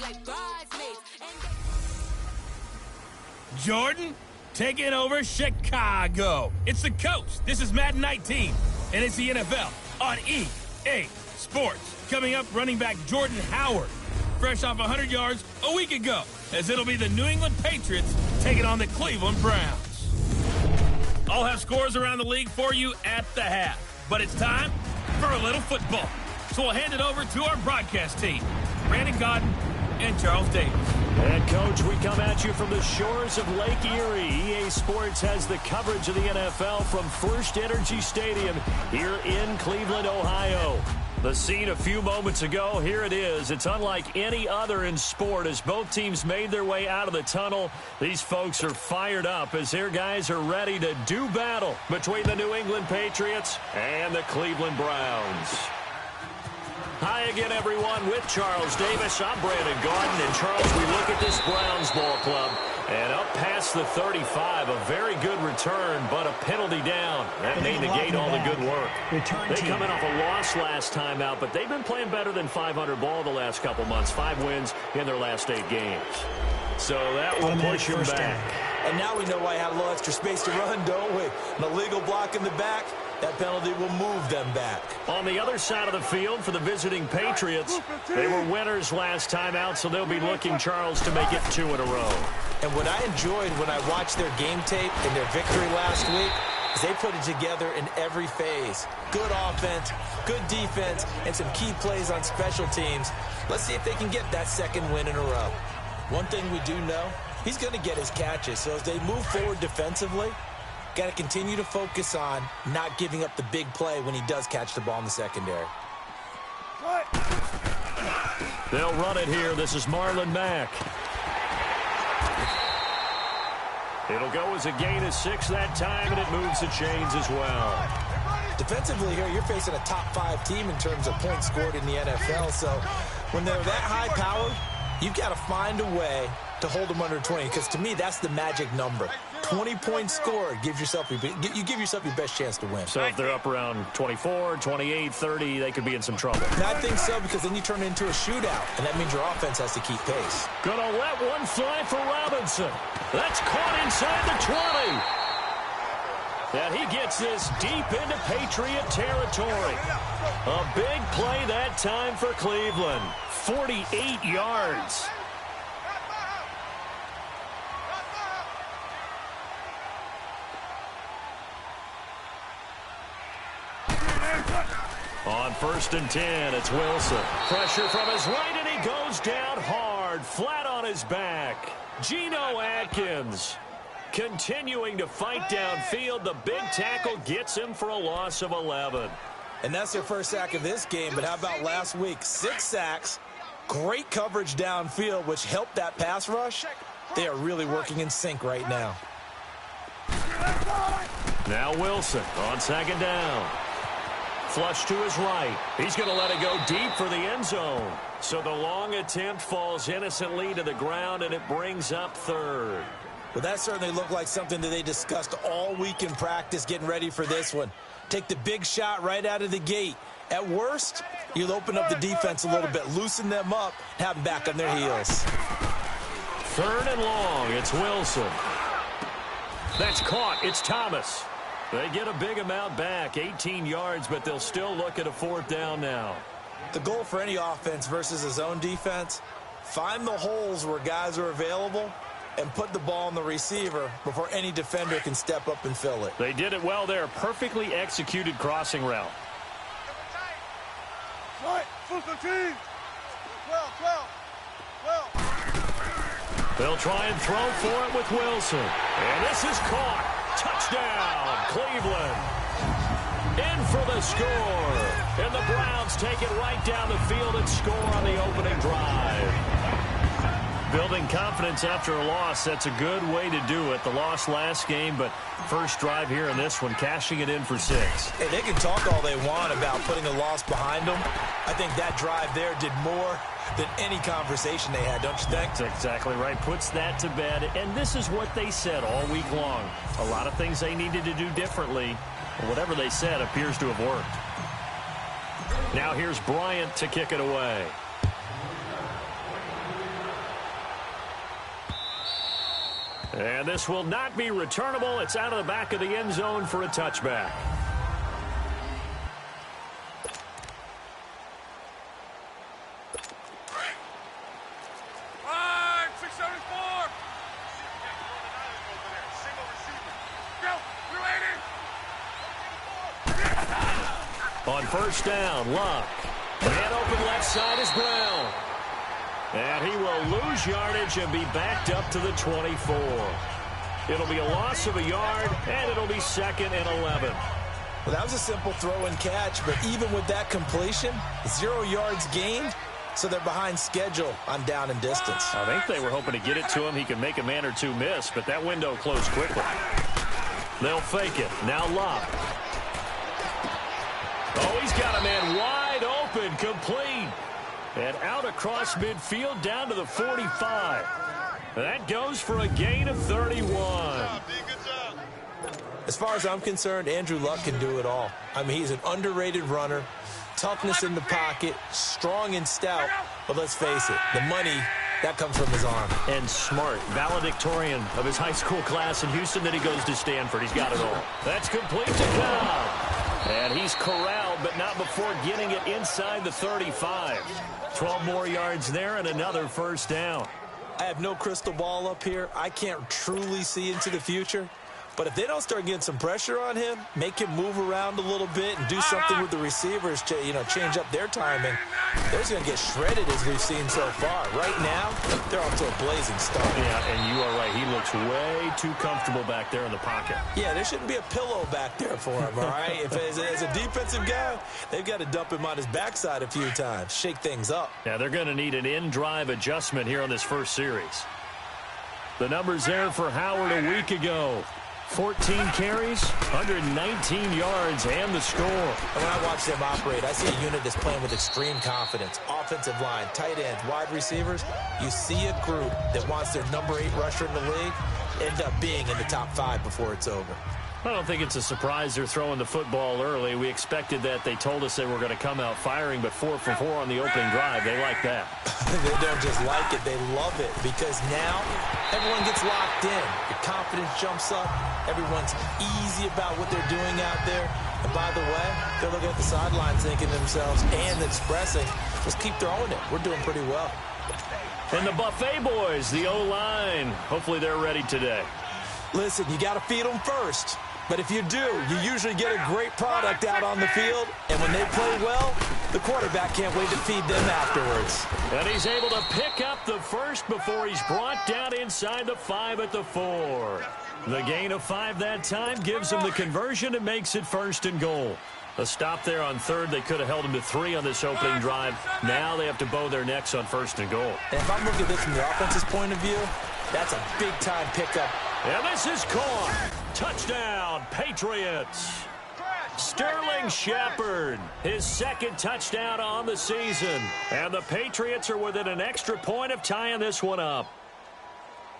like bridesmaids. Jordan taking over Chicago. It's the coach. This is Madden 19, and it's the NFL on EA Sports. Coming up, running back Jordan Howard, fresh off 100 yards a week ago, as it'll be the New England Patriots taking on the Cleveland Browns. I'll have scores around the league for you at the half, but it's time for a little football. So we'll hand it over to our broadcast team, Brandon Gaudin and Charles Davis. And, Coach, we come at you from the shores of Lake Erie. EA Sports has the coverage of the NFL from First Energy Stadium here in Cleveland, Ohio. The scene a few moments ago, here it is. It's unlike any other in sport as both teams made their way out of the tunnel. These folks are fired up as their guys are ready to do battle between the New England Patriots and the Cleveland Browns. Hi again, everyone, with Charles Davis. I'm Brandon Gaudin. And, Charles, we look at this Browns ball club. And up past the 35, a very good return, but a penalty down. That may negate all the good work. They come in off a loss last time out, but they've been playing better than 500 ball the last couple months. 5 wins in their last 8 games. So that will push them back. And now we know why I had a little extra space to run, don't we? An illegal block in the back. That penalty will move them back. On the other side of the field for the visiting Patriots, they were winners last time out, so they'll be looking, Charles, to make it 2 in a row. And what I enjoyed when I watched their game tape and their victory last week is they put it together in every phase. Good offense, good defense, and some key plays on special teams. Let's see if they can get that 2nd win in a row. One thing we do know, he's going to get his catches. So as they move forward defensively, got to continue to focus on not giving up the big play when he does catch the ball in the secondary. They'll run it here. This is Marlon Mack. It'll go as a gain of 6 that time, and it moves the chains as well. Defensively here, you're facing a top 5 team in terms of points scored in the NFL. So when they're that high-powered, you've got to find a way to hold them under 20, because to me, that's the magic number. 20 points scored gives yourself you give yourself your best chance to win. So if they're up around 24, 28, 30, they could be in some trouble. And I think so, because then you turn it into a shootout, and that means your offense has to keep pace. Gonna let one fly for Robinson. That's caught inside the 20. And he gets this deep into Patriot territory. A big play that time for Cleveland. 48 yards. On 1st and 10, it's Wilson. Pressure from his right, and he goes down hard, flat on his back. Geno Atkins continuing to fight downfield. The big tackle gets him for a loss of 11. And that's their first sack of this game, but how about last week? 6 sacks, great coverage downfield, which helped that pass rush. They are really working in sync right now. Now Wilson on 2nd down. Flush to his right. He's going to let it go deep for the end zone. So the long attempt falls innocently to the ground, and it brings up 3rd. Well, that certainly looked like something that they discussed all week in practice getting ready for this one. Take the big shot right out of the gate. At worst, you'll open up the defense a little bit, loosen them up, and have them back on their heels. 3rd and long. It's Wilson. That's caught. It's Thomas. They get a big amount back, 18 yards, but they'll still look at a 4th down now. The goal for any offense versus a zone defense, find the holes where guys are available and put the ball on the receiver before any defender can step up and fill it. They did it well there. Perfectly executed crossing route. They'll try and throw for it with Wilson. And this is caught. Touchdown, Cleveland. In for the score. And the Browns take it right down the field and score on the opening drive. Building confidence after a loss, that's a good way to do it. The loss last game, but first drive here in this one, cashing it in for 6. Hey, they can talk all they want about putting a loss behind them. I think that drive there did more than any conversation they had, don't you think? That's exactly right. Puts that to bed. And this is what they said all week long. A lot of things they needed to do differently. Whatever they said appears to have worked. Now here's Bryant to kick it away. And this will not be returnable. It's out of the back of the end zone for a touchback. On first down, Luck. Man open left side is Brown. And he will lose yardage and be backed up to the 24. It'll be a loss of a yard, and it'll be 2nd and 11. Well, that was a simple throw and catch, but even with that completion, 0 yards gained, so they're behind schedule on down and distance. I think they were hoping to get it to him. He could make a man or two miss, but that window closed quickly. They'll fake it. Now Luck. Oh, he's got a man wide open, complete. And out across midfield down to the 45. That goes for a gain of 31. As far as I'm concerned, Andrew Luck can do it all. I mean, he's an underrated runner, toughness in the pocket, strong and stout. But let's face it, the money, that comes from his arm. And smart, valedictorian of his high school class in Houston. Then he goes to Stanford. He's got it all. That's complete to Cobb. And he's corralled, but not before getting it inside the 35. 12 more yards there and another first down. I have no crystal ball up here. I can't truly see into the future. But if they don't start getting some pressure on him, make him move around a little bit and do something with the receivers to, change up their timing, they're just going to get shredded as we've seen so far. Right now, they're off to a blazing start. Yeah, and you are right. He looks way too comfortable back there in the pocket. Yeah, there shouldn't be a pillow back there for him, all right? If as a defensive guy, they've got to dump him on his backside a few times, shake things up. Yeah, they're going to need an in-drive adjustment here on this first series. The numbers there for Howard a week ago. 14 carries, 119 yards, and the score. And when I watch them operate, I see a unit that's playing with extreme confidence. Offensive line, tight ends, wide receivers. You see a group that wants their number 8 rusher in the league end up being in the top 5 before it's over. I don't think it's a surprise they're throwing the football early. We expected that. They told us they were going to come out firing, but 4 for 4 on the opening drive. They like that. They don't just like it. They love it because now everyone gets locked in. The confidence jumps up. Everyone's easy about what they're doing out there. And by the way, they're looking at the sidelines thinking to themselves and expressing, let's keep throwing it. We're doing pretty well. And the Buffet boys, the O-line, hopefully they're ready today. Listen, you got to feed them first. But if you do, you usually get a great product out on the field. And when they play well, the quarterback can't wait to feed them afterwards. And he's able to pick up the first before he's brought down inside the 5 at the 4. The gain of 5 that time gives him the conversion and makes it 1st and goal. A stop there on 3rd. They could have held him to 3 on this opening drive. Now they have to bow their necks on 1st and goal. And if I'm looking at this from the offense's point of view, that's a big-time pickup. And this is caught. Touchdown, Patriots. Sterling Shepard, his 2nd touchdown on the season. And the Patriots are within an extra point of tying this one up.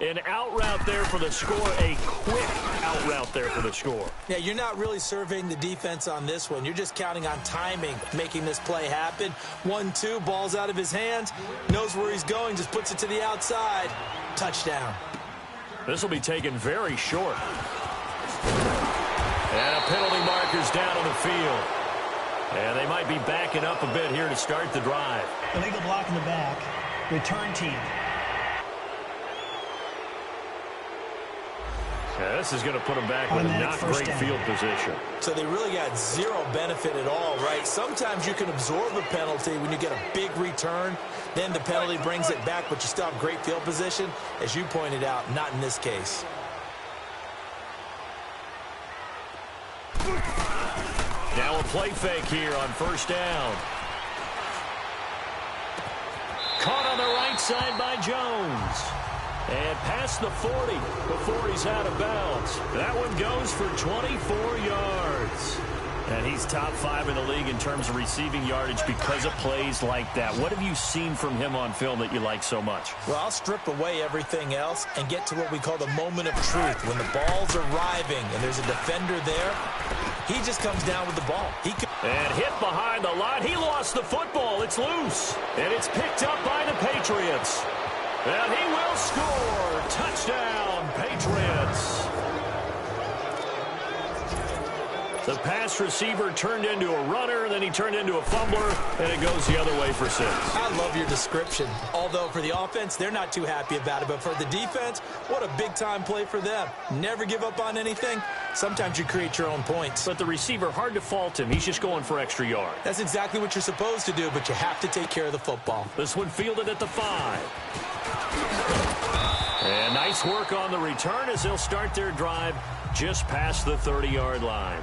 An out route there for the score, a quick out route there for the score. Yeah, you're not really surveying the defense on this one. You're just counting on timing, making this play happen. 1-2, ball's out of his hands, knows where he's going, just puts it to the outside. Touchdown. This will be taken very short. And a penalty marker's down on the field. And they might be backing up a bit here to start the drive. Illegal block in the back. Return team. Yeah, this is going to put them back with a not great field position. So they really got zero benefit at all, right? Sometimes you can absorb a penalty when you get a big return. Then the penalty brings it back, but you still have great field position. As you pointed out, not in this case. Now a play fake here on 1st down. Caught on the right side by Jones. And past the 40 before he's out of bounds. That one goes for 24 yards. And he's top 5 in the league in terms of receiving yardage because of plays like that. What have you seen from him on film that you like so much? Well, I'll strip away everything else and get to what we call the moment of truth. When the ball's arriving and there's a defender there, he just comes down with the ball. And hit behind the line. He lost the football. It's loose. And it's picked up by the Patriots. And he will score. Touchdown, Patriots. Patriots. The pass receiver turned into a runner, then he turned into a fumbler, and it goes the other way for 6. I love your description. Although for the offense, they're not too happy about it. But for the defense, what a big-time play for them. Never give up on anything. Sometimes you create your own points. But the receiver, hard to fault him. He's just going for extra yards. That's exactly what you're supposed to do, but you have to take care of the football. This one fielded at the 5. And nice work on the return as they'll start their drive just past the 30-yard line.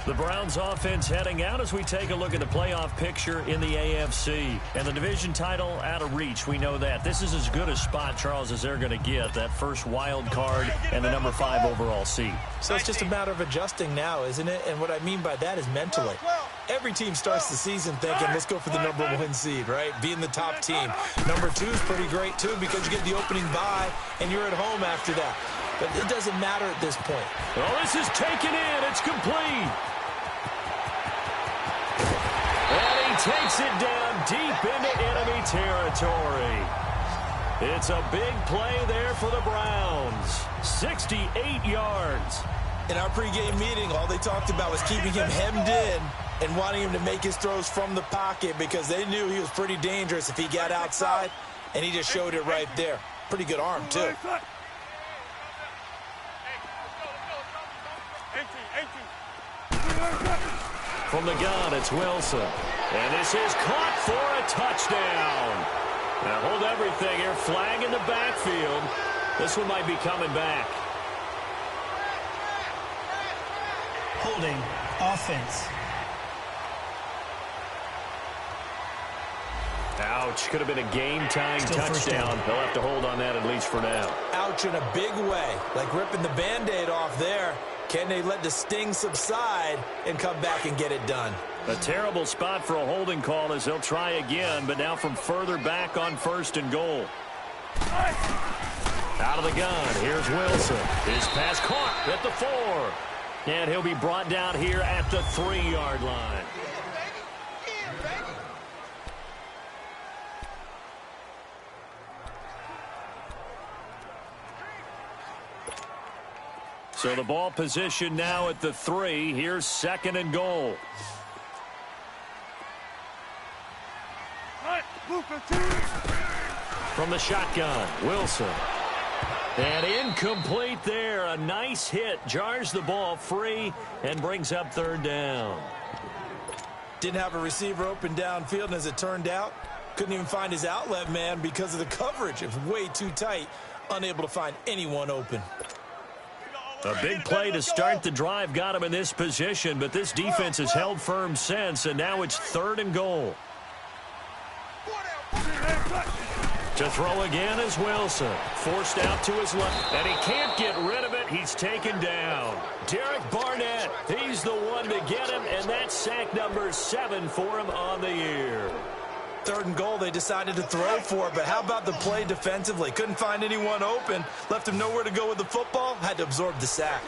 The Browns offense heading out as we take a look at the playoff picture in the AFC. And the division title out of reach, we know that. This is as good a spot, Charles, as they're going to get. That first wild card and the number 5 overall seed. So it's just a matter of adjusting now, isn't it? And what I mean by that is mentally. Every team starts the season thinking, let's go for the number 1 seed, right? Being the top team. Number 2 is pretty great, too, because you get the opening bye, and you're at home after that. But it doesn't matter at this point. Well, this is taken in. It's complete. And he takes it down deep into enemy territory. It's a big play there for the Browns. 68 yards. In our pregame meeting, all they talked about was keeping him hemmed in and wanting him to make his throws from the pocket because they knew he was pretty dangerous if he got outside, and he just showed it right there. Pretty good arm, too. From the gun, it's Wilson. And this is caught for a touchdown. Now hold everything here. Flag in the backfield. This one might be coming back. Holding. Offense. Ouch. Could have been a game-tying touchdown. They'll have to hold on that at least for now. Ouch in a big way. Like ripping the Band-Aid off there. Can they let the sting subside and come back and get it done? A terrible spot for a holding call as they'll try again, but now from further back on 1st and goal. Out of the gun, here's Wilson. His pass caught at the 4. And he'll be brought down here at the 3-yard line. So the ball position now at the 3. Here's 2nd and goal. From the shotgun, Wilson. And incomplete there. A nice hit. Jars the ball free and brings up 3rd down. Didn't have a receiver open downfield, and as it turned out, couldn't even find his outlet man because of the coverage. It was way too tight. Unable to find anyone open. A big play to start the drive got him in this position, but this defense has held firm since, and now it's 3rd and goal. To throw again is Wilson. Forced out to his left, and he can't get rid of it. He's taken down. Derek Barnett, he's the one to get him, and that's sack number 7 for him on the year. 3rd and goal, they decided to throw for it, but how about the play defensively? Couldn't find anyone open, left him nowhere to go with the football, had to absorb the sack.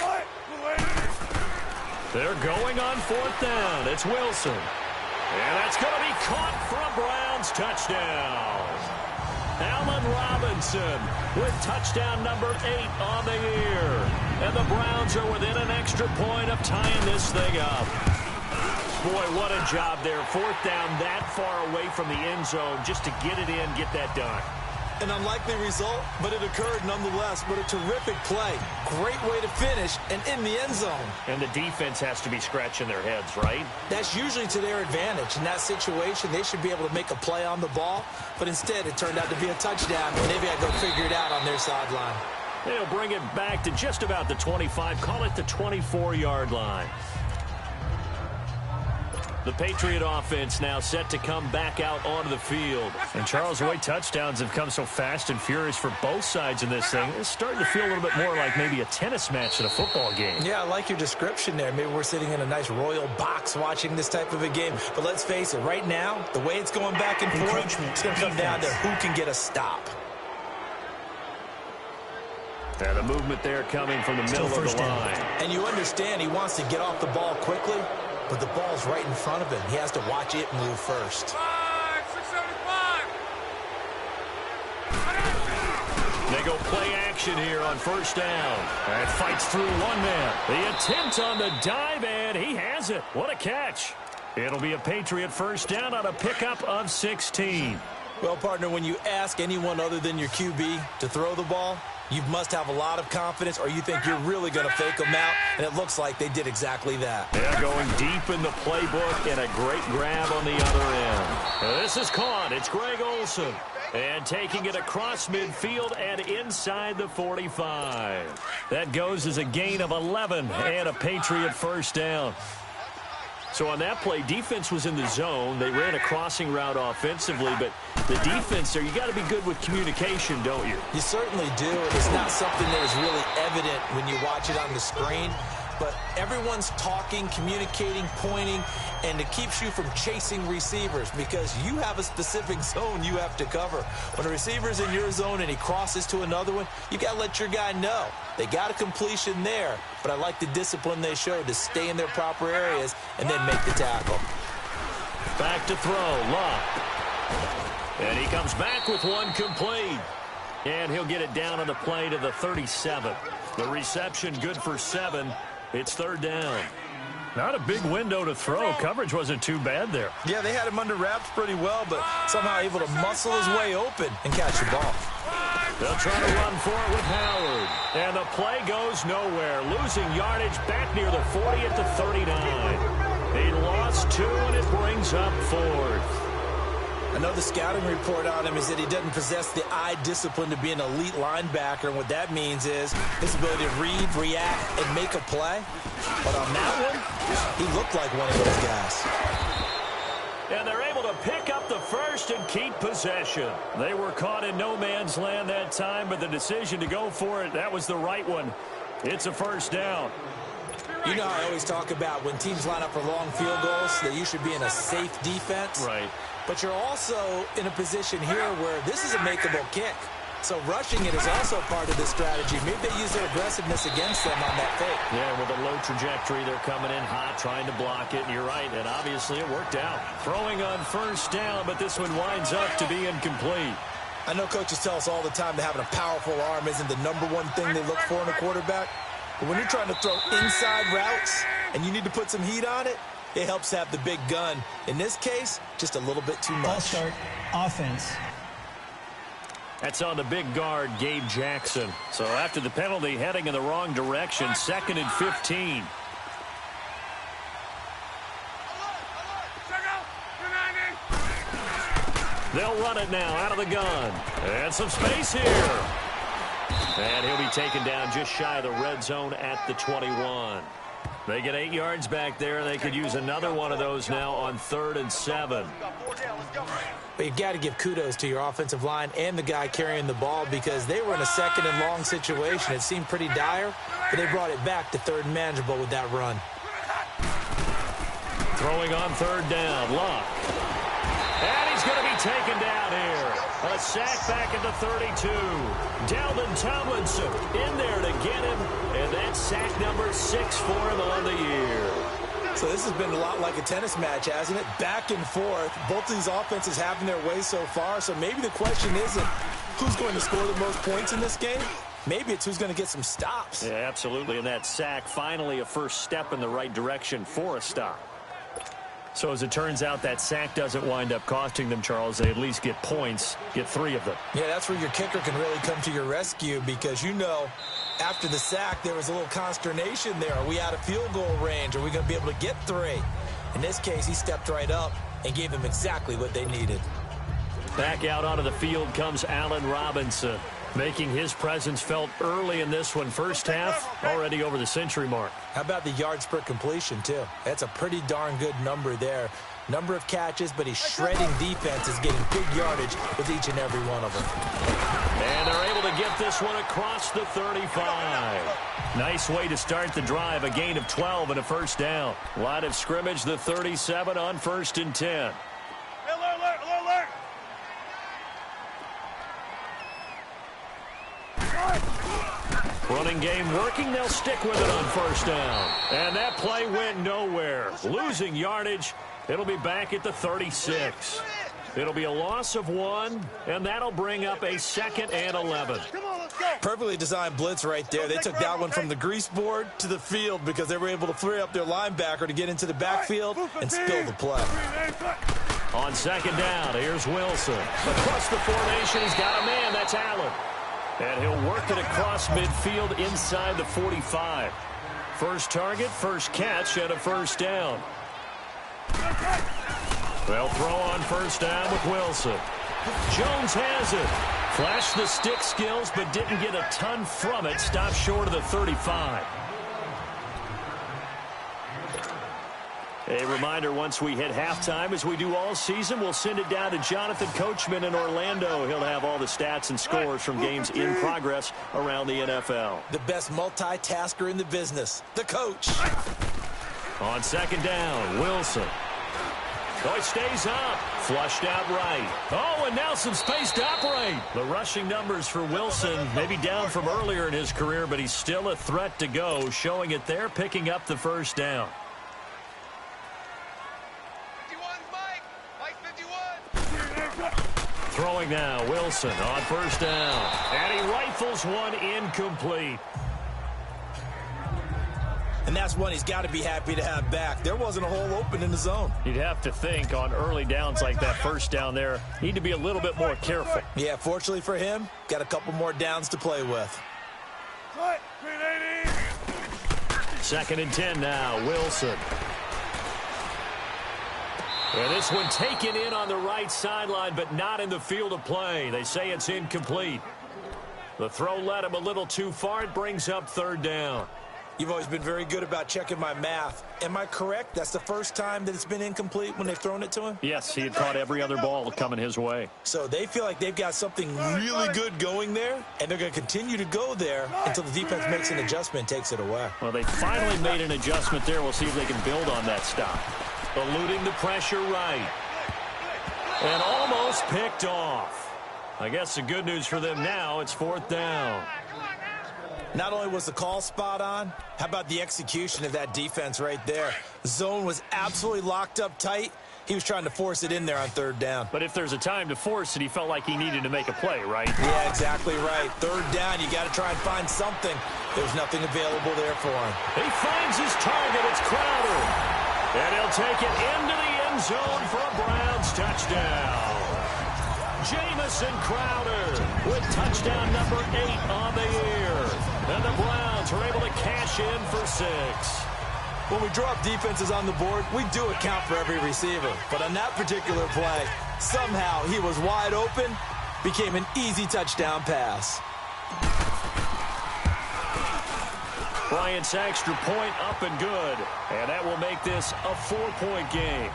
They're going on 4th down. It's Wilson. And that's going to be caught for a Browns touchdown. Allen Robinson with touchdown number 8 on the year. And the Browns are within an extra point of tying this thing up. Boy, what a job there. 4th down that far away from the end zone just to get it in, get that done. An unlikely result, but it occurred nonetheless. But a terrific play. Great way to finish and in the end zone. And the defense has to be scratching their heads, right? That's usually to their advantage. In that situation, they should be able to make a play on the ball. But instead, it turned out to be a touchdown, and they've got to go figure it out on their sideline. They'll bring it back to just about the 25, call it the 24-yard line. The Patriot offense now set to come back out onto the field. And Charles, the way touchdowns have come so fast and furious for both sides in this thing, it's starting to feel a little bit more like maybe a tennis match at a football game. Yeah, I like your description there. Maybe we're sitting in a nice royal box watching this type of a game. But let's face it, right now, the way it's going back and forth, it's going to come down to who can get a stop. And the movement there coming from the middle of the line. And you understand he wants to get off the ball quickly, but the ball's right in front of him. He has to watch it move first. They go play action here on first down. And fights through one man. The attempt on the dive, and he has it. What a catch. It'll be a Patriot first down on a pickup of 16. Well, partner, when you ask anyone other than your QB to throw the ball, you must have a lot of confidence, or you think you're really going to fake them out, and it looks like they did exactly that. Yeah, going deep in the playbook, and a great grab on the other end. This is caught. It's Greg Olsen. And taking it across midfield and inside the 45. That goes as a gain of 11 and a Patriot first down. So on that play, defense was in the zone. They ran a crossing route offensively, but the defense there, you got to be good with communication, don't you? You certainly do. It's not something that is really evident when you watch it on the screen, but everyone's talking, communicating, pointing, and it keeps you from chasing receivers because you have a specific zone you have to cover. When a receiver's in your zone and he crosses to another one, you got to let your guy know. They got a completion there, but I like the discipline they showed to stay in their proper areas and then make the tackle. Back to throw, Luck. And he comes back with one complete. And he'll get it down on the play to the 37. The reception good for 7. It's third down. Not a big window to throw. Coverage wasn't too bad there. Yeah, they had him under wraps pretty well, but somehow able to muscle his way open and catch the ball. They'll try to run for it with Howard. And the play goes nowhere. Losing yardage back near the 40 at the 39. They lost 2, and it brings up 4th. I know the scouting report on him is that he doesn't possess the eye discipline to be an elite linebacker, and what that means is his ability to read, react, and make a play. But on that one, he looked like one of those guys. And they're able to pick up the first and keep possession. They were caught in no man's land that time, but the decision to go for it, that was the right one. It's a first down. You know how I always talk about when teams line up for long field goals, that you should be in a safe defense. Right. But you're also in a position here where this is a makeable kick. So rushing it is also part of the strategy. Maybe they use their aggressiveness against them on that fake. Yeah, with a low trajectory, they're coming in hot, trying to block it. And you're right, and obviously it worked out. Throwing on first down, but this one winds up to be incomplete. I know coaches tell us all the time that having a powerful arm isn't the #1 thing they look for in a quarterback. But when you're trying to throw inside routes and you need to put some heat on it, it helps have the big gun. In this case, just a little bit too much. Ball start, offense. That's on the big guard, Gabe Jackson. So after the penalty, heading in the wrong direction, 2nd and 15. They'll run it now out of the gun. And some space here. And he'll be taken down just shy of the red zone at the 21. They get 8 yards back there. They could use another one of those now on 3rd and 7. But you've got to give kudos to your offensive line and the guy carrying the ball because they were in a 2nd and long situation. It seemed pretty dire, but they brought it back to 3rd and manageable with that run. Throwing on 3rd down, Luck. And he's going to be taken down here. A sack back at the 32. Dalvin Tomlinson in there to get him. And that's sack number 6 for him on the year. So this has been a lot like a tennis match, hasn't it? Back and forth. Both of these offenses having their way so far. So maybe the question isn't who's going to score the most points in this game. Maybe it's who's going to get some stops. Yeah, absolutely. And that sack, finally a first step in the right direction for a stop. So as it turns out, that sack doesn't wind up costing them, Charles. They at least get points, get 3 of them. Yeah, that's where your kicker can really come to your rescue because, you know, after the sack, there was a little consternation there. Are we out of field goal range? Are we going to be able to get 3? In this case, he stepped right up and gave them exactly what they needed. Back out onto the field comes Allen Robinson, making his presence felt early in this one. First half, already over the century mark. How about the yards per completion, too? That's a pretty darn good number there. Number of catches, but he's shredding defenses, getting big yardage with each and every one of them. And they're able to get this one across the 35. Nice way to start the drive, a gain of 12 and a first down. Line of scrimmage, the 37 on 1st and 10. Alert! Running game working. They'll stick with it on first down. And that play went nowhere. Losing yardage. It'll be back at the 36. It'll be a loss of 1, and that'll bring up a 2nd and 11. Come on, let's go. Perfectly designed blitz right there. They took that one from the grease board to the field because they were able to free up their linebacker to get into the backfield and spill the play. On 2nd down, here's Wilson. Across the formation, he's got a man. That's Allen. And he'll work it across midfield inside the 45. First target, first catch, and a first down. They'll throw on first down with Wilson. Jones has it. Flashed the stick skills, but didn't get a ton from it. Stopped short of the 35. A reminder, once we hit halftime, as we do all season, we'll send it down to Jonathan Coachman in Orlando. He'll have all the stats and scores from games in progress around the NFL. The best multitasker in the business, the coach. On 2nd down, Wilson. Oh, he stays up. Flushed out right. Oh, and now some space to operate. The rushing numbers for Wilson, maybe down from earlier in his career, but he's still a threat to go. Showing it there, picking up the first down. 51, Mike 51. Throwing now, Wilson on first down. And he rifles one incomplete. And that's one he's got to be happy to have back. There wasn't a hole open in the zone. You'd have to think on early downs like that first down there, need to be a little bit more careful. Yeah, fortunately for him, got a couple more downs to play with. 2nd and 10 now, Wilson. And this one taken in on the right sideline, but not in the field of play. They say it's incomplete. The throw led him a little too far. It brings up 3rd down. You've always been very good about checking my math. Am I correct? That's the first time that it's been incomplete when they've thrown it to him? Yes, he had caught every other ball coming his way. So they feel like they've got something really good going there, and they're going to continue to go there until the defense makes an adjustment and takes it away. Well, they finally made an adjustment there. We'll see if they can build on that stop. Eluding the pressure right. And almost picked off. I guess the good news for them now, it's 4th down. Not only was the call spot on, how about the execution of that defense right there? The zone was absolutely locked up tight. He was trying to force it in there on 3rd down. But if there's a time to force it, he felt like he needed to make a play, right? Yeah, exactly right. 3rd down, you got to try and find something. There's nothing available there for him. He finds his target. It's Crowder. And he'll take it into the end zone for a Browns touchdown. Jamison Crowder with touchdown number 8 on the year. And the Browns are able to cash in for 6. When we drop defenses on the board, we do account for every receiver. But on that particular play, somehow he was wide open, became an easy touchdown pass. Bryant's extra point up and good. And that will make this a 4-point game.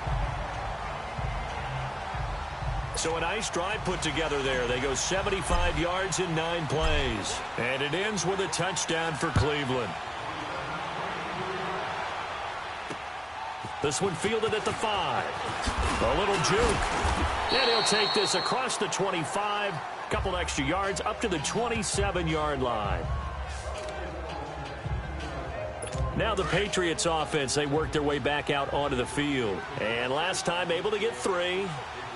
So a nice drive put together there. They go 75 yards in 9 plays. And it ends with a touchdown for Cleveland. This one fielded at the 5. A little juke. And he'll take this across the 25. Couple extra yards up to the 27-yard line. Now the Patriots offense, they work their way back out onto the field. And last time able to get 3.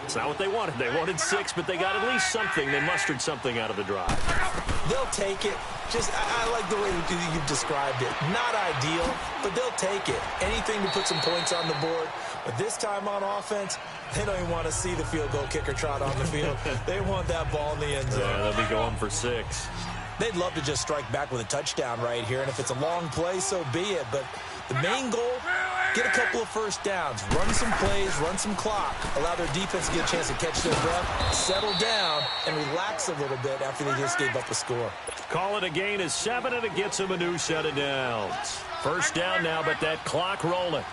It's not what they wanted. They wanted 6, but they got at least something. They mustered something out of the drive. They'll take it. I like the way you described it. Not ideal, but they'll take it. Anything to put some points on the board. But this time on offense, they don't even want to see the field goal kicker trot on the field. They want that ball in the end zone. Yeah, they'll be going for 6. They'd love to just strike back with a touchdown right here. And if it's a long play, so be it. But the main goal, get a couple of first downs, run some plays, run some clock, allow their defense to get a chance to catch their breath, settle down, and relax a little bit after they just gave up a score. Call it a gain of 7, and it gets them a new set of downs. First down now, but that clock rolling.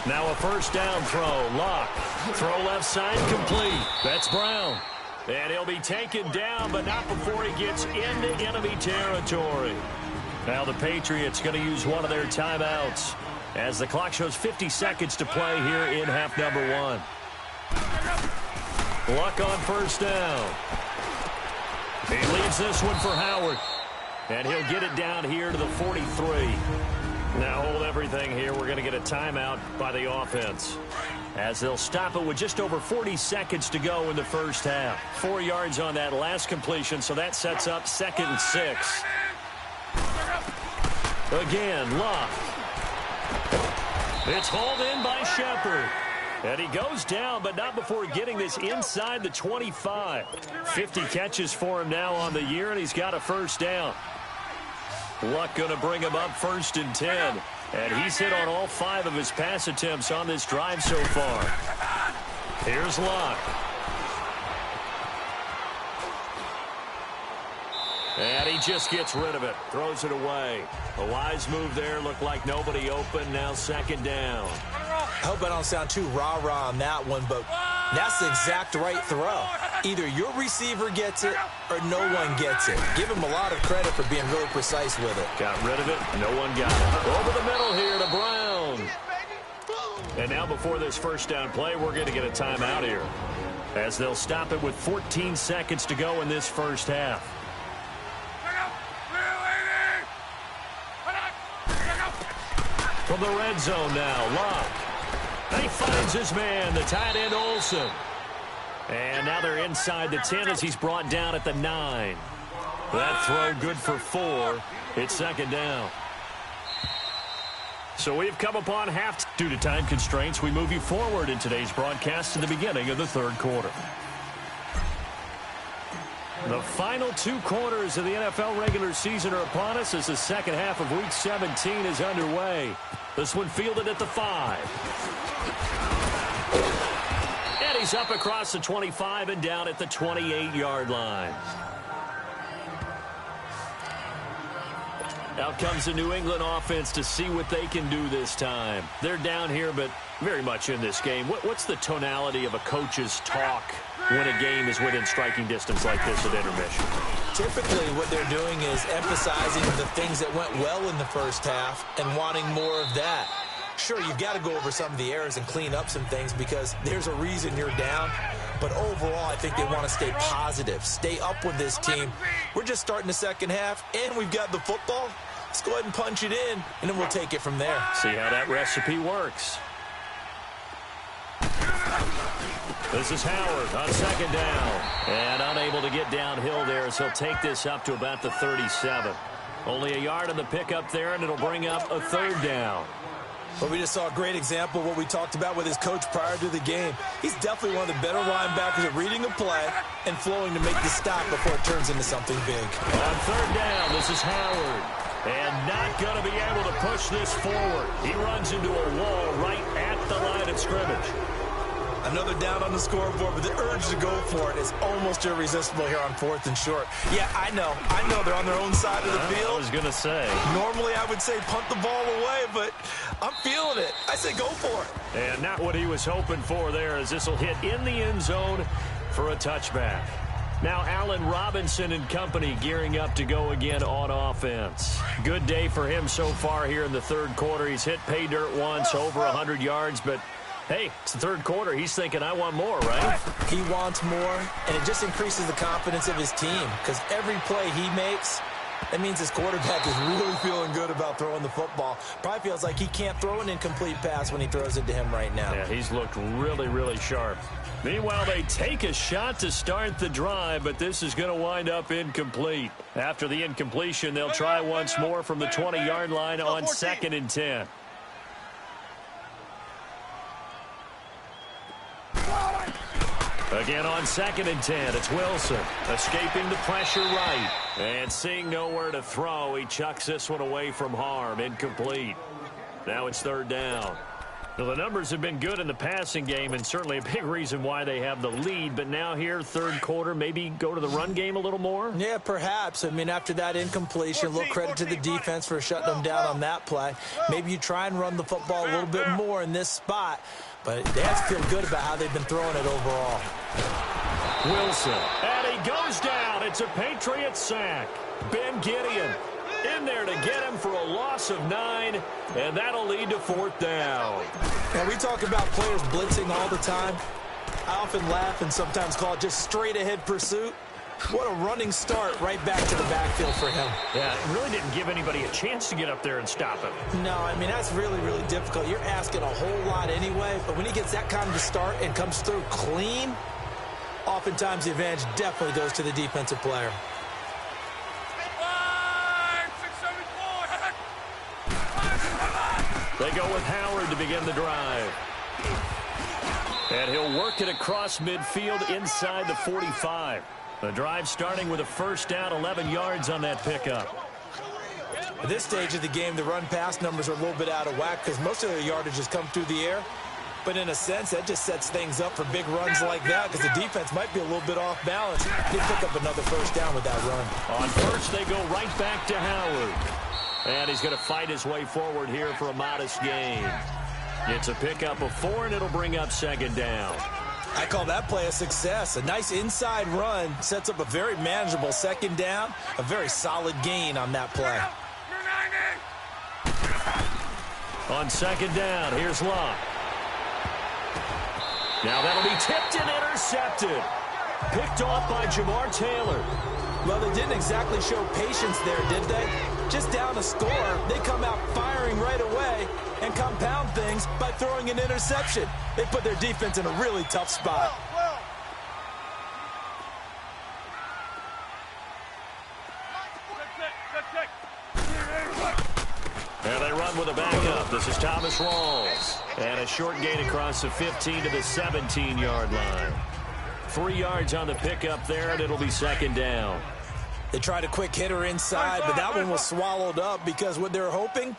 Now a first down throw. Lock. Throw left side complete. That's Brown. And he'll be taken down, but not before he gets into enemy territory. Now the Patriots going to use one of their timeouts as the clock shows 50 seconds to play here in half number 1. Luck on first down. He leaves this one for Howard. And he'll get it down here to the 43. Now hold everything here. We're going to get a timeout by the offense. as they'll stop it with just over 40 seconds to go in the first half. 4 yards on that last completion, so that sets up 2nd and 6. Again, Luck. It's hauled in by Shepard. And he goes down, but not before getting this inside the 25. 50 catches for him now on the year, and he's got a first down. Luck going to bring him up 1st and 10. And he's hit on all 5 of his pass attempts on this drive so far. Here's Luck. And he just gets rid of it. Throws it away. A wise move there. Looked like nobody open. Now 2nd down. I hope I don't sound too rah-rah on that one, but that's the exact right throw. Either your receiver gets it or no one gets it. Give him a lot of credit for being really precise with it. Got rid of it. No one got it. Over the middle here to Brown. And now before this first down play, we're going to get a timeout here, as they'll stop it with 14 seconds to go in this first half. From the red zone now, Luck. And he finds his man, the tight end Olsen. And now they're inside the 10 as he's brought down at the 9. That throw good for 4. It's 2nd down. So we've come upon half. Due to time constraints, we move you forward in today's broadcast to the beginning of the 3rd quarter. The final 2 quarters of the NFL regular season are upon us as the second half of Week 17 is underway. This one fielded at the 5. And he's up across the 25 and down at the 28-yard line. Out comes the New England offense to see what they can do this time. They're down here, but very much in this game. What's the tonality of a coach's talk when a game is within striking distance like this at intermission? Typically, what they're doing is emphasizing the things that went well in the first half and wanting more of that. Sure, you've got to go over some of the errors and clean up some things because there's a reason you're down. But overall, I think they want to stay positive, stay up with this team. We're just starting the second half, and we've got the football. Let's go ahead and punch it in, and then we'll take it from there. See how that recipe works. This is Howard on 2nd down. And unable to get downhill there as he'll take this up to about the 37. Only a yard on the pickup there, and it'll bring up a 3rd down. But we just saw a great example of what we talked about with his coach prior to the game. He's definitely one of the better linebackers at reading a play and flowing to make the stop before it turns into something big. On 3rd down, this is Howard. And not going to be able to push this forward. He runs into a wall right at the line of scrimmage. Another down on the scoreboard, but the urge to go for it is almost irresistible here on 4th and short. Yeah, I know they're on their own side of the field. I was going to say. Normally I would say punt the ball away, but I'm feeling it. I say go for it. And not what he was hoping for there, as this will hit in the end zone for a touchback. Now Allen Robinson and company gearing up to go again on offense. Good day for him so far here in the 3rd quarter. He's hit pay dirt once, over 100 yards, but hey, it's the 3rd quarter. He's thinking, I want more, right? He wants more, and it just increases the confidence of his team because every play he makes, that means his quarterback is really feeling good about throwing the football. Probably feels like he can't throw an incomplete pass when he throws it to him right now. Yeah, he's looked really, really sharp. Meanwhile, they take a shot to start the drive, but this is going to wind up incomplete. After the incompletion, they'll try once more from the 20-yard line on 2nd and 10. Again on 2nd and 10, it's Wilson escaping the pressure right. And seeing nowhere to throw, he chucks this one away from harm, incomplete. Now it's 3rd down. Well, the numbers have been good in the passing game and certainly a big reason why they have the lead. But now here, 3rd quarter, maybe go to the run game a little more? Yeah, perhaps. I mean, after that incompletion, a little credit to the defense for shutting them down on that play. Maybe you try and run the football a little bit more in this spot. But they have to feel good about how they've been throwing it overall. Wilson, and he goes down. It's a Patriot sack. Ben Gideon in there to get him for a loss of 9, and that'll lead to 4th down. And we talk about players blitzing all the time. I often laugh and sometimes call it just straight-ahead pursuit. What a running start right back to the backfield for him. Yeah, it really didn't give anybody a chance to get up there and stop him. No, I mean, that's really, really difficult. You're asking a whole lot anyway, but when he gets that kind of a start and comes through clean, oftentimes the advantage definitely goes to the defensive player. They go with Howard to begin the drive. And he'll work it across midfield inside the 45. The drive starting with a first down, 11 yards on that pickup. At this stage of the game, the run-pass numbers are a little bit out of whack because most of their yardage has come through the air. But in a sense, that just sets things up for big runs like that because the defense might be a little bit off balance. They pick up another first down with that run. On first, they go right back to Howard. And he's going to fight his way forward here for a modest gain. It's a pickup of 4, and it'll bring up second down. I call that play a success. A nice inside run sets up a very manageable second down. A very solid gain on that play. On second down, here's Locke. Now that'll be tipped and intercepted. Picked off by Jamar Taylor. Well, they didn't exactly show patience there, did they? Just down a score, they come out firing right away and compound things by throwing an interception. They put their defense in a really tough spot. And they run with a backup. This is Thomas Rawls. And a short gain across the 15 to the 17-yard line. 3 yards on the pickup there, and it'll be second down. They tried a quick hitter inside, but that one was swallowed up because what they're hoping,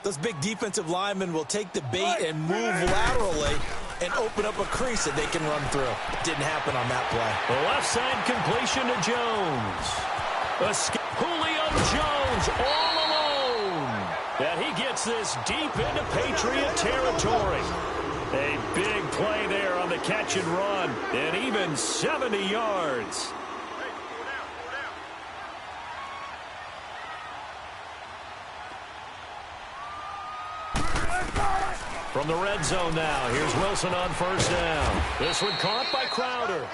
those big defensive linemen will take the bait and move laterally and open up a crease that they can run through. Didn't happen on that play. The left side completion to Jones. Julio Jones all alone. And he gets this deep into Patriot territory. A big play there on the catch and run, and even 70 yards. From the red zone now, here's Wilson on first down. This one caught by Crowder.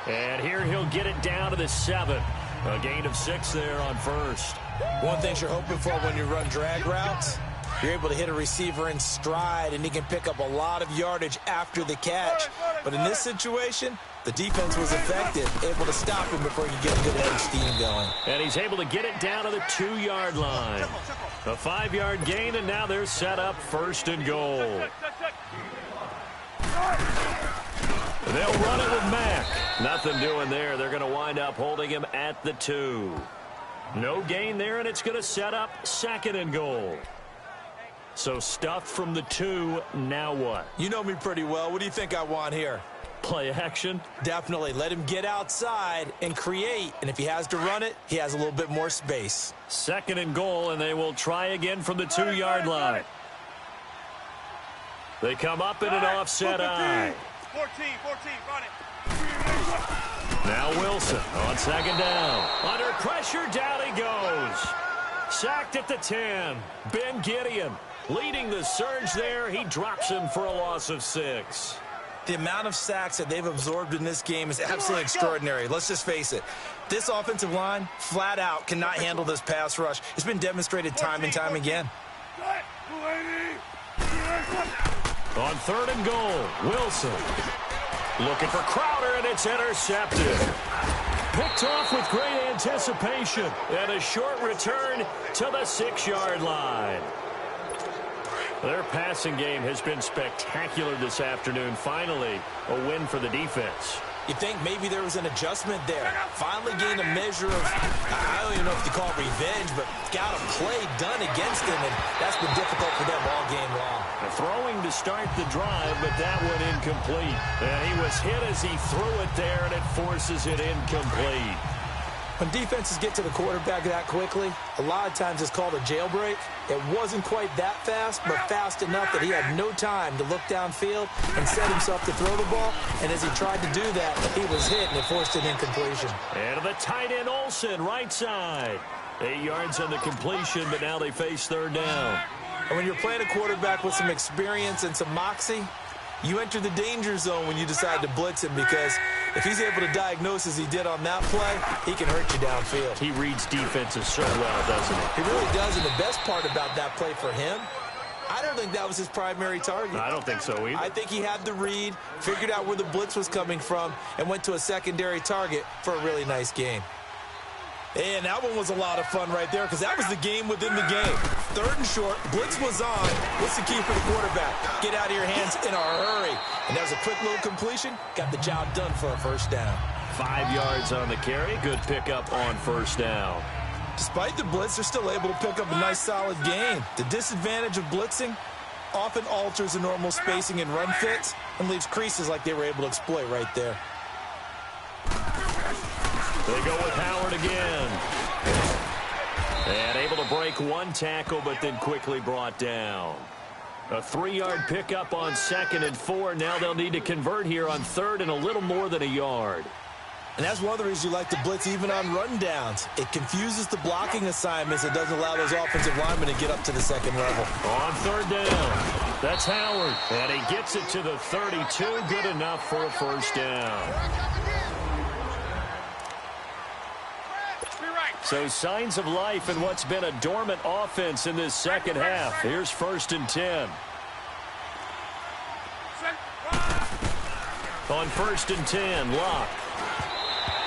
And here he'll get it down to the 7. A gain of 6 there on first. One thing you're hoping for when you run drag routes, you're able to hit a receiver in stride, and he can pick up a lot of yardage after the catch. But in this situation, the defense was effective, able to stop him before you get a good head of steam going. And he's able to get it down to the 2-yard line. A 5-yard gain, and now they're set up first and goal. They'll run it with Mack. Nothing doing there. They're going to wind up holding him at the 2. No gain there, and it's going to set up second and goal. So stuffed from the 2, now what? You know me pretty well. What do you think I want here? Play action? Definitely. Let him get outside and create. And if he has to run it, he has a little bit more space. Second and goal, and they will try again from the 2-yard line. They come up in an offset eye. 14, run it. Now Wilson on second down. Under pressure, down he goes. Sacked at the 10. Ben Gideon leading the surge there. He drops him for a loss of 6. The amount of sacks that they've absorbed in this game is absolutely extraordinary. Let's just face it. This offensive line, flat out, cannot handle this pass rush. It's been demonstrated time and time again. On third and goal, Wilson looking for Crowder, and it's intercepted. Picked off with great anticipation, and a short return to the 6-yard line. Their passing game has been spectacular this afternoon. Finally, a win for the defense. You think maybe there was an adjustment there. Finally gained a measure of, I don't even know if you call it revenge, but got a play done against him, and that's been difficult for them all game long. Throwing to start the drive, but that one incomplete. And he was hit as he threw it there, and it forces it incomplete. When defenses get to the quarterback that quickly, a lot of times it's called a jailbreak. It wasn't quite that fast, but fast enough that he had no time to look downfield and set himself to throw the ball. And as he tried to do that, he was hit, and it forced an incompletion. And the tight end Olsen, right side. 8 yards on the completion, but now they face third down. And when you're playing a quarterback with some experience and some moxie, You enter the danger zone when you decide to blitz him, because if he's able to diagnose as he did on that play, he can hurt you downfield. He reads defenses so well, doesn't he? He really does, and the best part about that play for him, I don't think that was his primary target. I don't think so either. I think he had the read, figured out where the blitz was coming from, and went to a secondary target for a really nice game. And that one was a lot of fun right there, because that was the game within the game. 3rd and short, blitz was on. What's the key for the quarterback? Get out of your hands in a hurry. And that was a quick little completion. Got the job done for a first down. 5 yards on the carry. Good pickup on first down. Despite the blitz, they're still able to pick up a nice, solid gain. The disadvantage of blitzing often alters the normal spacing and run fits and leaves creases like they were able to exploit right there. They go with Howard again. And able to break one tackle, but then quickly brought down. A 3-yard pickup on 2nd and 4. Now they'll need to convert here on 3rd and a little more than a yard. And that's one of the reasons you like to blitz even on rundowns. It confuses the blocking assignments. It doesn't allow those offensive linemen to get up to the 2nd level. On 3rd down, that's Howard. And he gets it to the 32. Good enough for a first down. So signs of life in what's been a dormant offense in this second half. Here's 1st and 10. On 1st and 10, Locke.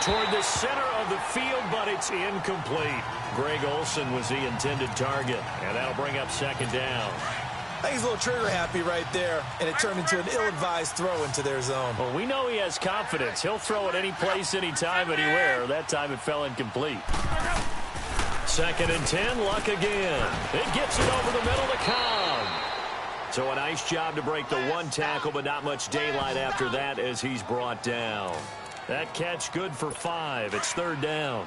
Toward the center of the field, but it's incomplete. Greg Olsen was the intended target, and that'll bring up 2nd down. I think he's a little trigger happy right there, and it turned into an ill-advised throw into their zone. Well, we know he has confidence. He'll throw it any place, anytime, anywhere. That time it fell incomplete. 2nd and 10, Luck again. It gets it over the middle to Cobb. So a nice job to break the one tackle, but not much daylight after that as he's brought down. That catch good for 5. It's 3rd down.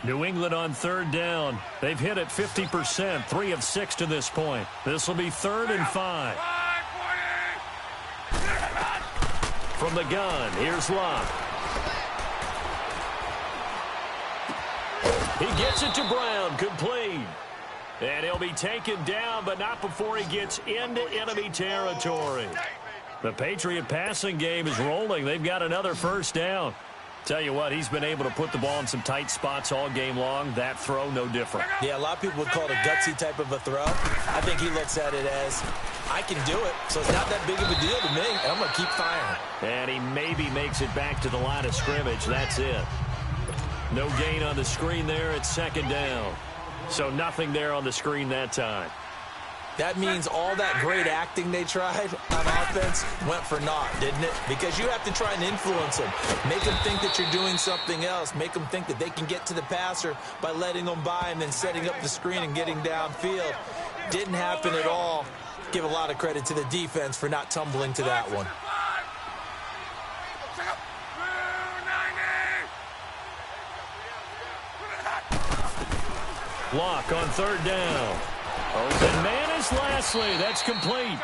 New England on 3rd down. They've hit it 50%, 3 of 6 to this point. This will be 3rd and 5. From the gun, here's Locke. He gets it to Brown, complete. And he'll be taken down, but not before he gets into enemy territory. The Patriot passing game is rolling. They've got another first down. Tell you what, he's been able to put the ball in some tight spots all game long. That throw, no different. Yeah, a lot of people would call it a gutsy type of a throw. I think he looks at it as, I can do it, so it's not that big of a deal to me, and I'm going to keep firing. And he maybe makes it back to the line of scrimmage. That's it. No gain on the screen there. It's 2nd down. So nothing there on the screen that time. That means all that great acting they tried on offense went for naught, didn't it? Because you have to try and influence them. Make them think that you're doing something else. Make them think that they can get to the passer by letting them by and then setting up the screen and getting downfield. Didn't happen at all. Give a lot of credit to the defense for not tumbling to that one. Locke on 3rd down. Open man is Lastly. That's complete.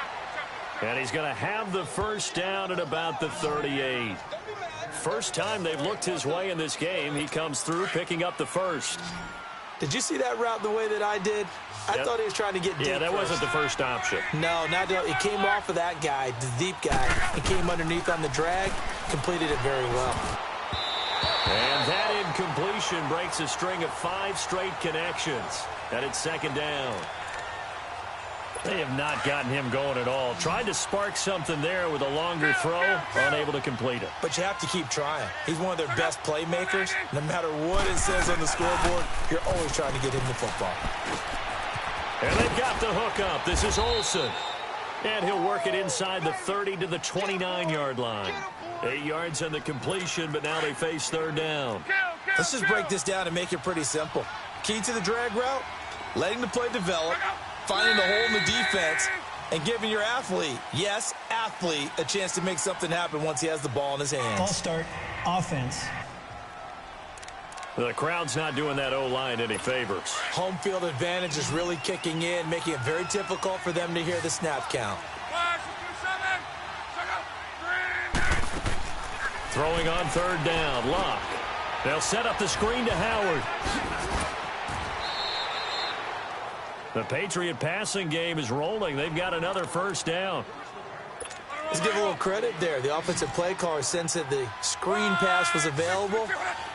And he's going to have the first down at about the 38. First time they've looked his way in this game. He comes through picking up the first. Did you see that route the way that I did? I thought he was trying to get deep. Yeah, that wasn't the first option. No, not it came off of that guy, the deep guy. He came underneath on the drag, completed it very well. And that incompletion breaks a string of 5 straight connections. And it's 2nd down. They have not gotten him going at all. Tried to spark something there with a longer throw, unable to complete it. But you have to keep trying. He's one of their best playmakers. No matter what it says on the scoreboard, you're always trying to get him the football. And they've got the hook up. This is Olsen. And he'll work it inside the 30 to the 29-yard line. 8 yards on the completion, but now they face 3rd down. Let's just break this down and make it pretty simple. Key to the drag route, letting the play develop, finding the hole in the defense, and giving your athlete, yes, athlete, a chance to make something happen once he has the ball in his hands. Ball start, offense. The crowd's not doing that O-line any favors. Home field advantage is really kicking in, making it very difficult for them to hear the snap count. Throwing on 3rd down, Locke. They'll set up the screen to Howard. The Patriot passing game is rolling. They've got another first down. Let's give a little credit there. The offensive play caller sensed that the screen pass was available.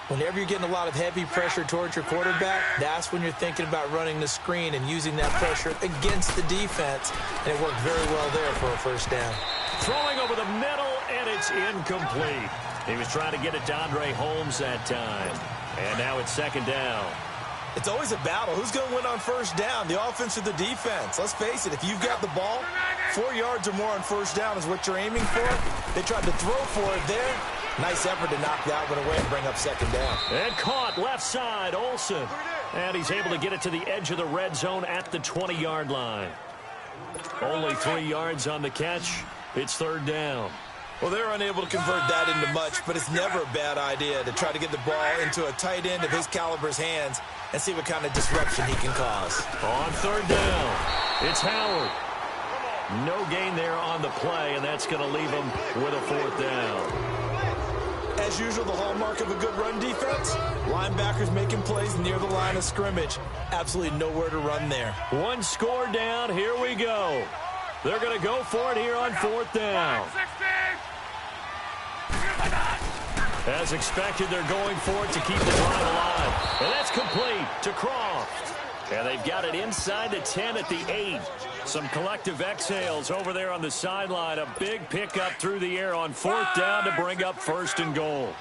Whenever you're getting a lot of heavy pressure towards your quarterback, that's when you're thinking about running the screen and using that pressure against the defense. And it worked very well there for a first down. Throwing over the middle, and it's incomplete. He was trying to get it to Andre Holmes that time. And now it's second down. It's always a battle. Who's going to win on first down, the offense or the defense? Let's face it, if you've got the ball, 4 yards or more on first down is what you're aiming for. They tried to throw for it there. Nice effort to knock that one away and bring up second down. And caught left side, Olsen. And he's able to get it to the edge of the red zone at the 20-yard line. Only 3 yards on the catch. It's third down. Well, they're unable to convert that into much, but it's never a bad idea to try to get the ball into a tight end of his caliber's hands and see what kind of disruption he can cause. On third down, it's Howard. No gain there on the play, and that's going to leave him with a fourth down. As usual, the hallmark of a good run defense, linebackers making plays near the line of scrimmage. Absolutely nowhere to run there. One score down. Here we go. They're going to go for it here on fourth down. As expected, they're going for it to keep the drive alive. And that's complete to Croft. And they've got it inside the 10 at the 8. Some collective exhales over there on the sideline. A big pickup through the air on fourth down to bring up first and goal.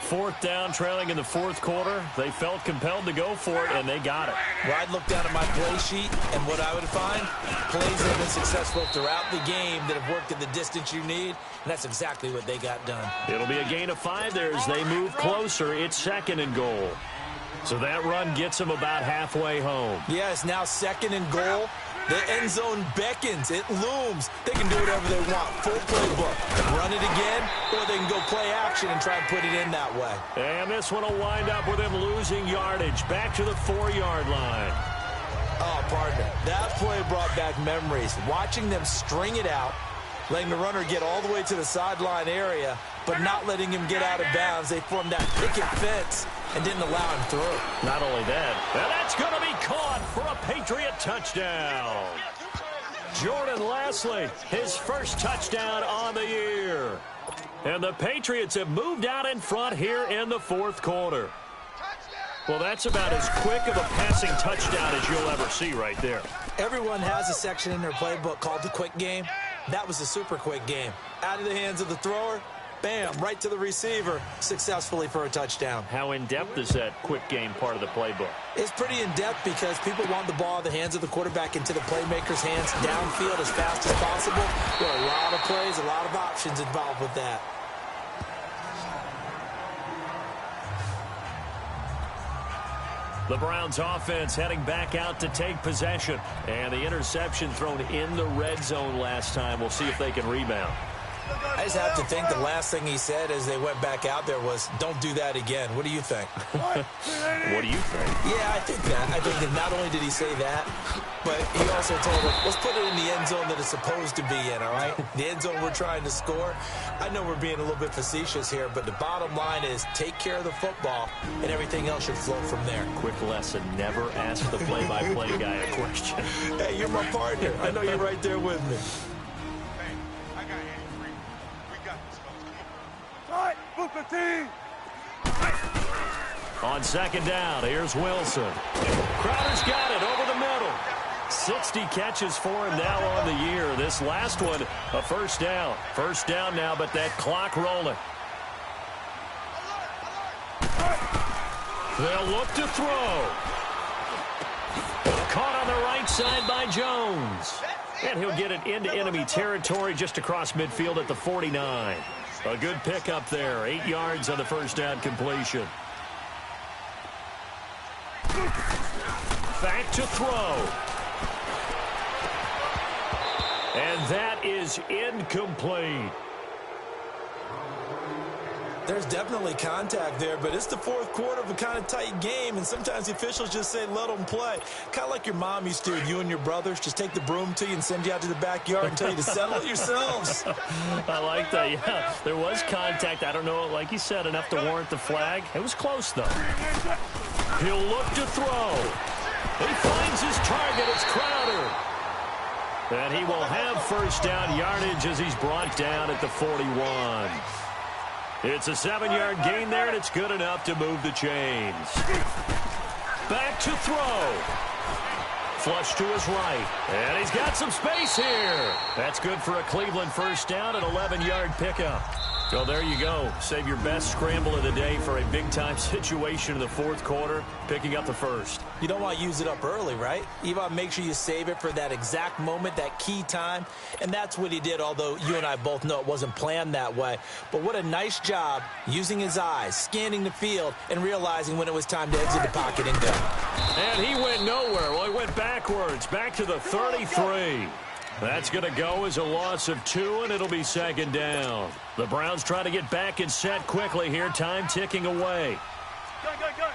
Fourth down, trailing in the fourth quarter. They felt compelled to go for it, and they got it. Well, I'd look down at my play sheet, and what I would find, plays that have been successful throughout the game that have worked at the distance you need, and that's exactly what they got done. It'll be a gain of 5 there as they move closer. It's second and goal. So that run gets them about halfway home. Yeah, it's now second and goal. The end zone beckons. It looms. They can do whatever they want. Full playbook. Run it again, or they can go play action and try and put it in that way. And this one will wind up with him losing yardage. Back to the 4-yard line. Oh, partner, that play brought back memories. Watching them string it out, letting the runner get all the way to the sideline area, but not letting him get out of bounds. They formed that picket fence and didn't allow him through. Not only that, and that's going to be caught for a Patriot touchdown. Jordan Lasley, his first touchdown on the year. And the Patriots have moved out in front here in the fourth quarter. Well, that's about as quick of a passing touchdown as you'll ever see right there. Everyone has a section in their playbook called the quick game. That was a super quick game. Out of the hands of the thrower, bam, right to the receiver, successfully for a touchdown. How in-depth is that quick game part of the playbook? It's pretty in-depth because people want the ball in the hands of the quarterback into the playmaker's hands downfield as fast as possible. There are a lot of plays, a lot of options involved with that. The Browns offense heading back out to take possession. And the interception thrown in the red zone last time. We'll see if they can rebound. I just have to think the last thing he said as they went back out there was, don't do that again. What do you think? What do you think? Yeah, I think that. I think that not only did he say that, but he also told them, let's put it in the end zone that it's supposed to be in, all right? The end zone we're trying to score. I know we're being a little bit facetious here, but the bottom line is take care of the football, and everything else should flow from there. Quick lesson, never ask the play-by-play guy a question. Hey, you're my partner. I know you're right there with me. On second down, here's Wilson. Crowder's got it over the middle. 60 catches for him now on the year. This last one, a first down. First down now, but that clock rolling. They'll look to throw. Caught on the right side by Jones. And he'll get it into enemy territory just across midfield at the 49. A good pickup there. 8 yards on the first down completion. Back to throw. And that is incomplete. There's definitely contact there, but it's the fourth quarter of a kind of tight game, and sometimes the officials just say, let them play. Kind of like your mom used to, you and your brothers, just take the broom to you and send you out to the backyard and tell you to settle it yourselves. I like that, yeah. There was contact. I don't know, like you said, enough to warrant the flag. It was close, though. He'll look to throw. He finds his target. It's Crowder. And he will have first down yardage as he's brought down at the 41. It's a 7-yard gain there, and it's good enough to move the chains. Back to throw. Flush to his right. And he's got some space here. That's good for a Cleveland first down, an 11-yard pickup. So there you go. Save your best scramble of the day for a big-time situation in the fourth quarter, picking up the first. You don't want to use it up early, right? You want to make sure you save it for that exact moment, that key time. And that's what he did, although you and I both know it wasn't planned that way. But what a nice job using his eyes, scanning the field, and realizing when it was time to exit the pocket and go. And he went nowhere. Well, he went backwards, back to the 33. That's going to go as a loss of 2, and it'll be second down. The Browns try to get back and set quickly here. Time ticking away. Gun, gun, gun.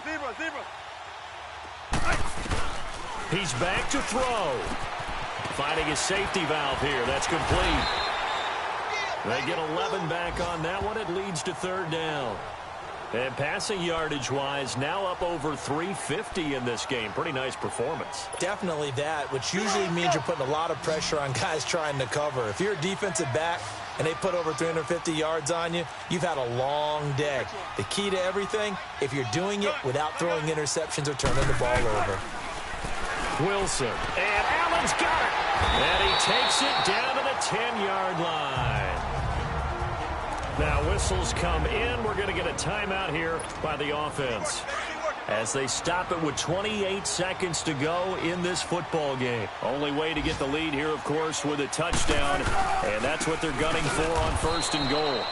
Zebra, zebra. He's back to throw. Finding his safety valve here. That's complete. They get 11 back on that one. It leads to third down. And passing yardage-wise, now up over 350 in this game. Pretty nice performance. Definitely that, which usually means you're putting a lot of pressure on guys trying to cover. If you're a defensive back and they put over 350 yards on you, you've had a long day. The key to everything, if you're doing it without throwing interceptions or turning the ball over. Wilson. And Allen's got it. And he takes it down to the 10-yard line. Now whistles come in. We're going to get a timeout here by the offense as they stop it with 28 seconds to go in this football game. Only way to get the lead here, of course, with a touchdown, and that's what they're gunning for on first and goal.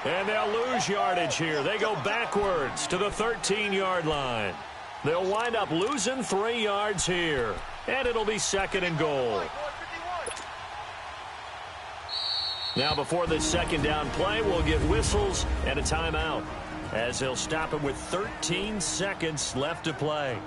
And they'll lose yardage here. They go backwards to the 13-yard line. They'll wind up losing 3 yards here, and it'll be second and goal. Now before this second down play, we'll get whistles and a timeout as they'll stop it with 13 seconds left to play.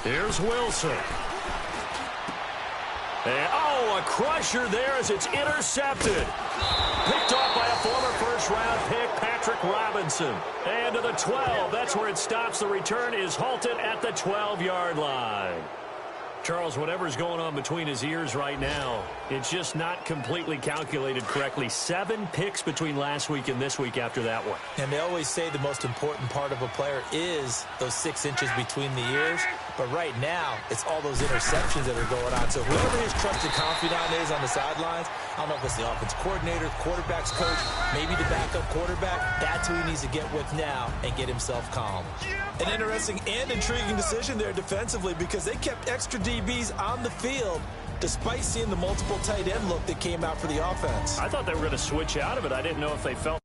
Here's Wilson. And, a crusher there as it's intercepted. Picked off by a former first-round pick, Patrick Robinson. And to the 12, that's where it stops. The return is halted at the 12-yard line. Charles, whatever's going on between his ears right now, it's just not completely calculated correctly. 7 picks between last week and this week after that one. And they always say the most important part of a player is those 6 inches between the ears. But right now, it's all those interceptions that are going on. So whoever his trusted confidant is on the sidelines, I don't know if it's the offense coordinator, quarterback's coach, maybe the backup quarterback, that's who he needs to get with now and get himself calm. An interesting and intriguing decision there defensively because they kept extra DBs on the field despite seeing the multiple tight end look that came out for the offense. I thought they were going to switch out of it. I didn't know if they felt